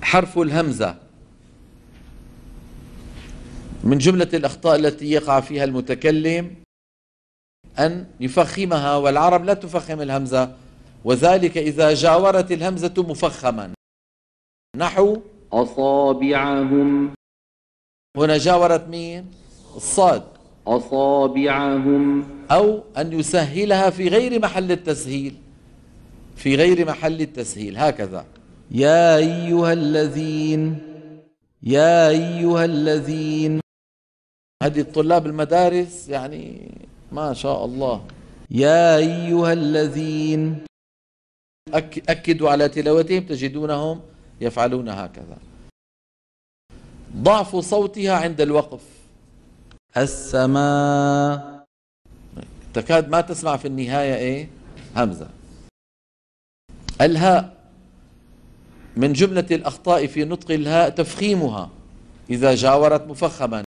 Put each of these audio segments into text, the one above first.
حرف الهمزة من جملة الأخطاء التي يقع فيها المتكلم أن يفخمها، والعرب لا تفخم الهمزة، وذلك إذا جاورت الهمزة مفخما، نحو أصابعهم. هنا جاورت مين؟ الصاد. أصابعهم. أو أن يسهلها في غير محل التسهيل، في غير محل التسهيل، هكذا يا أيها الذين، يا أيها الذين. هذه الطلاب المدارس يعني ما شاء الله. يا أيها الذين، أكدوا على تلاوتهم تجدونهم يفعلون هكذا. ضعف صوتها عند الوقف، السماء، تكاد ما تسمع في النهاية إيه؟ همزة. الهاء من جملة الأخطاء في نطق الهاء تفخيمها إذا جاورت مفخما،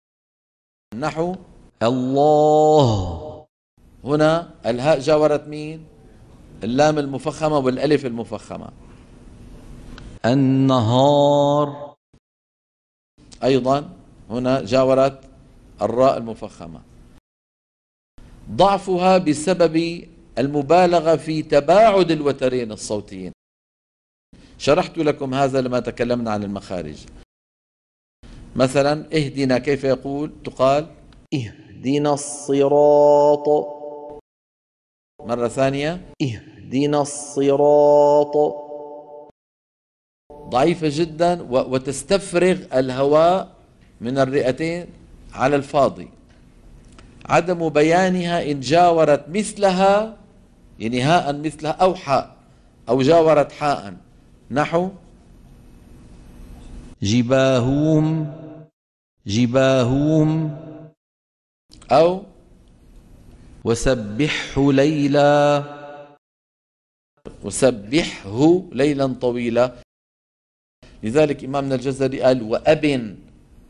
نحو الله. هنا الهاء جاورت مين؟ اللام المفخمة والألف المفخمة. النهار أيضا هنا جاورت الراء المفخمة. ضعفها بسبب المبالغة في تباعد الوترين الصوتيين، شرحت لكم هذا لما تكلمنا عن المخارج. مثلا اهدنا كيف يقول؟ تقال اهدنا الصراط. مرة ثانية اهدنا الصراط، ضعيفة جدا وتستفرغ الهواء من الرئتين على الفاضي. عدم بيانها إن جاورت مثلها، يعني هاء مثلها أو حاء، أو جاورت حاء، نحو جباههم، جباههم، أو وسبحه ليلا، وسبحه ليلا طويلا. لذلك إمامنا الجزري قال وأبن،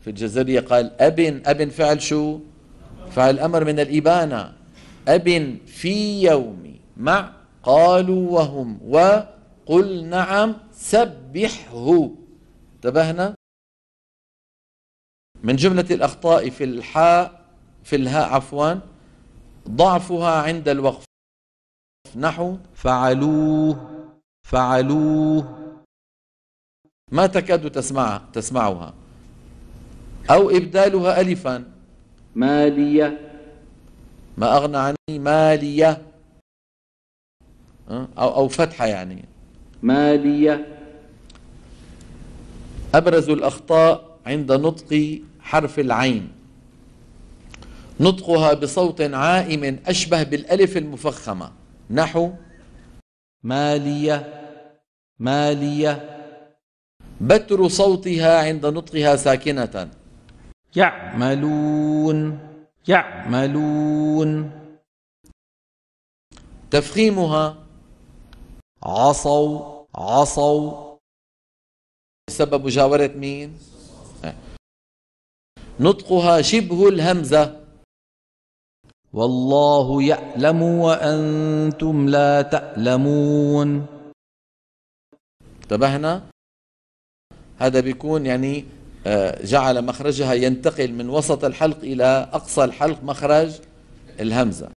في الجزرية قال أبن. أبن فعل شو؟ فعل أمر من الإبانة. أبن في يوم مع قالوا وهم وقل نعم سبحه. انتبهنا؟ من جملة الأخطاء في الحاء، في الهاء عفوا، ضعفها عند الوقف، نحو فعلوه، فعلوه، ما تكاد تسمعها. أو إبدالها ألفا، مالية، ما أغنى عني مالية، أو فتحة يعني مالية. أبرز الأخطاء عند نطق حرف العين، نطقها بصوت عائم أشبه بالألف المفخمة، نحو مالية، مالية. بتر صوتها عند نطقها ساكنة، يعملون، يعملون. تفخيمها عصوا، عصوا، بسبب مجاورة مين؟ نطقها شبه الهمزة، والله يعلم وأنتم لا تعلمون. انتبهنا؟ هذا بيكون يعني جعل مخرجها ينتقل من وسط الحلق إلى أقصى الحلق مخرج الهمزة.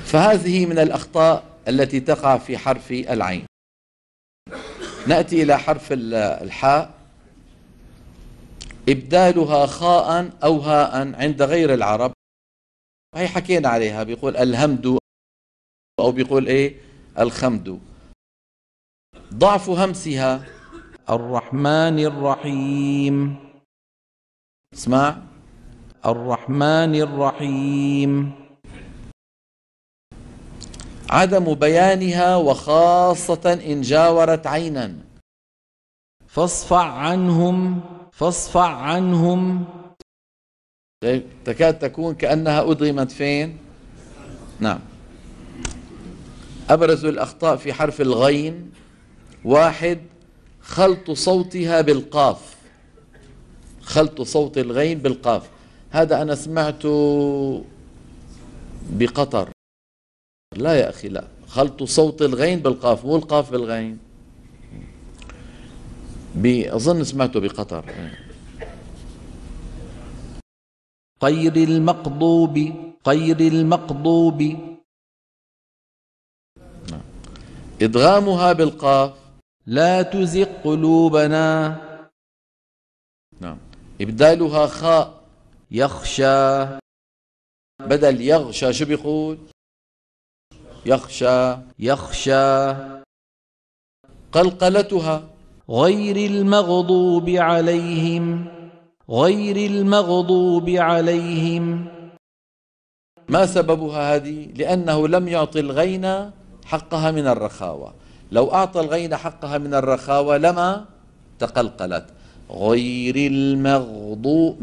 فهذه من الأخطاء التي تقع في حرف العين. نأتي إلى حرف الحاء، إبدالها خاء أو هاء عند غير العرب، هي حكينا عليها، بيقول الهمد أو بيقول إيه الخمد. ضعف همسها الرحمن الرحيم، اسمع الرحمن الرحيم. عدم بيانها وخاصة إن جاورت عينا، فاصفع عنهم، فاصفع عنهم، تكاد تكون كأنها أدغمت فين؟ نعم. أبرز الأخطاء في حرف الغين، واحد خلط صوتها بالقاف، خلط صوت الغين بالقاف. هذا أنا سمعته بقطر. لا يا أخي لا، خلط صوت الغين بالقاف، مو القاف بالغين. أظن سمعته بقطر. غير المغضوب غير المغضوب. إدغامها بالقاف. لا تزغ قلوبنا. نعم. إبدالها خاء. يخشى. بدل يغشى شو بيقول؟ يخشى. يخشى. قلقلتها. غير المغضوب عليهم غير المغضوب عليهم. ما سببها هذه؟ لأنه لم يعطي الغين حقها من الرخاوة. لو أعطى الغين حقها من الرخاوة لما تقلقلت. غير المغضوب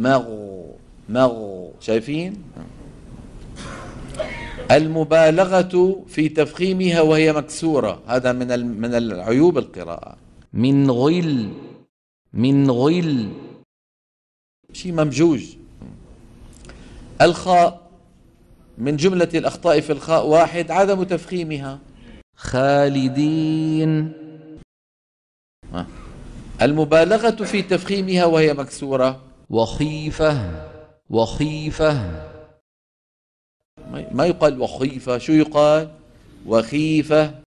شايفين؟ المبالغة في تفخيمها وهي مكسورة، هذا من العيوب القراءة. من غل من غل. شيء ممجوج. الخاء من جملة الأخطاء في الخاء: واحد، عدم تفخيمها. خالدين. المبالغة في تفخيمها وهي مكسورة. وخيفة وخيفة. ما يقال وخيفة، شو يقال؟ وخيفة.